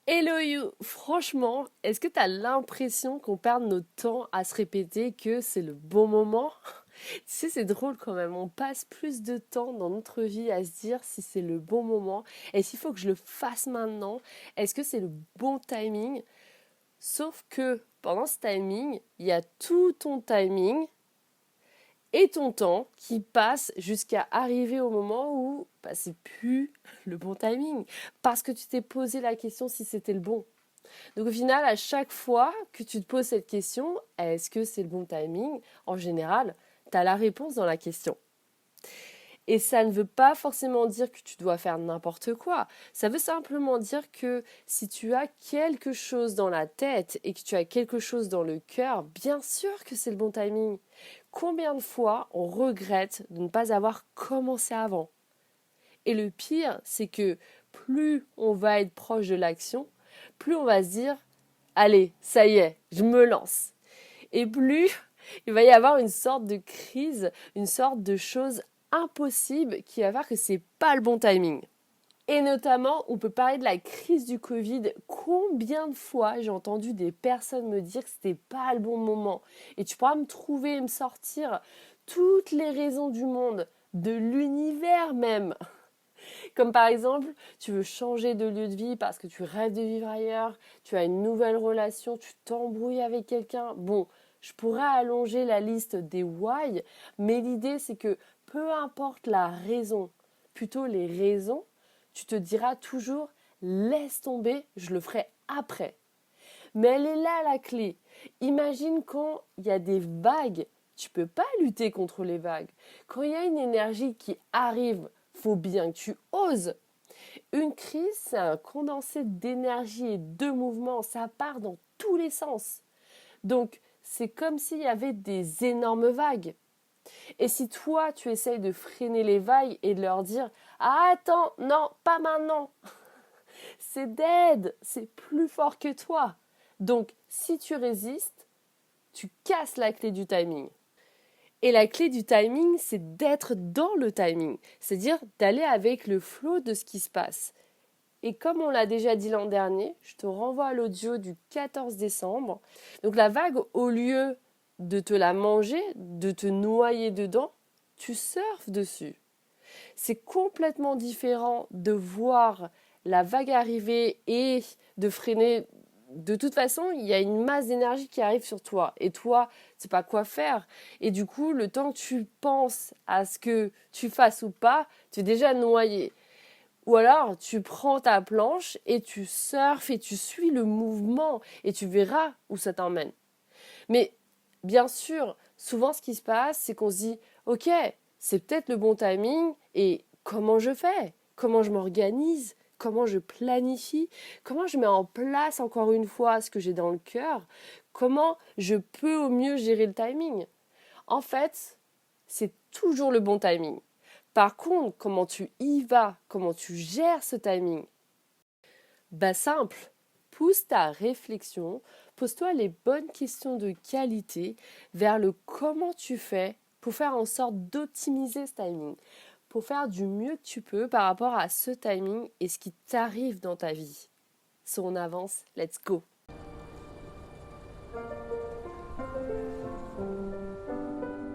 Hello you! Franchement, est-ce que tu as l'impression qu'on perd notre temps à se répéter que c'est le bon moment? Tu sais, c'est drôle quand même. On passe plus de temps dans notre vie à se dire si c'est le bon moment et s'il faut que je le fasse maintenant. Est-ce que c'est le bon timing? Sauf que pendant ce timing, il y a tout ton timing et ton temps qui passe jusqu'à arriver au moment où bah, c'est plus le bon timing parce que tu t'es posé la question si c'était le bon. Donc au final, à chaque fois que tu te poses cette question, est-ce que c'est le bon timing? En général, tu as la réponse dans la question. Et ça ne veut pas forcément dire que tu dois faire n'importe quoi. Ça veut simplement dire que si tu as quelque chose dans la tête et que tu as quelque chose dans le cœur, bien sûr que c'est le bon timing. Combien de fois on regrette de ne pas avoir commencé avant? Et le pire, c'est que plus on va être proche de l'action, plus on va se dire allez, ça y est, je me lance. Et plus il va y avoir une sorte de crise, une sorte de chose impossible qui va faire que c'est pas le bon timing. Et notamment, on peut parler de la crise du Covid. Combien de fois j'ai entendu des personnes me dire que c'était pas le bon moment? Et tu pourras me trouver et me sortir toutes les raisons du monde, de l'univers même. Comme par exemple, tu veux changer de lieu de vie parce que tu rêves de vivre ailleurs, tu as une nouvelle relation, tu t'embrouilles avec quelqu'un. Bon, je pourrais allonger la liste des why, mais l'idée c'est que peu importe la raison, plutôt les raisons, tu te diras toujours laisse tomber, je le ferai après. Mais elle est là la clé. Imagine quand il y a des vagues, tu peux pas lutter contre les vagues. Quand il y a une énergie qui arrive, faut bien que tu oses. Une crise, c'est un condensé d'énergie et de mouvement, ça part dans tous les sens. Donc, c'est comme s'il y avait des énormes vagues. Et si toi, tu essayes de freiner les vagues et de leur dire ah, attends, non, pas maintenant, c'est dead, c'est plus fort que toi. Donc, si tu résistes, tu casses la clé du timing. Et la clé du timing, c'est d'être dans le timing, c'est-à-dire d'aller avec le flow de ce qui se passe. Et comme on l'a déjà dit l'an dernier, je te renvoie à l'audio du 14 décembre. Donc la vague, au lieu de te la manger, de te noyer dedans, tu surfes dessus. C'est complètement différent de voir la vague arriver et de freiner. De toute façon, il y a une masse d'énergie qui arrive sur toi. Et toi, tu sais pas quoi faire. Et du coup, le temps que tu penses à ce que tu fasses ou pas, tu es déjà noyé. Ou alors, tu prends ta planche et tu surfes et tu suis le mouvement et tu verras où ça t'emmène. Mais bien sûr, souvent ce qui se passe, c'est qu'on se dit, ok, c'est peut-être le bon timing et comment je fais? Comment je m'organise? Comment je planifie? Comment je mets en place encore une fois ce que j'ai dans le cœur? Comment je peux au mieux gérer le timing? En fait, c'est toujours le bon timing. Par contre, comment tu y vas, comment tu gères ce timing? Bah simple, pousse ta réflexion, pose-toi les bonnes questions de qualité vers le comment tu fais pour faire en sorte d'optimiser ce timing, pour faire du mieux que tu peux par rapport à ce timing et ce qui t'arrive dans ta vie. Si on avance, let's go!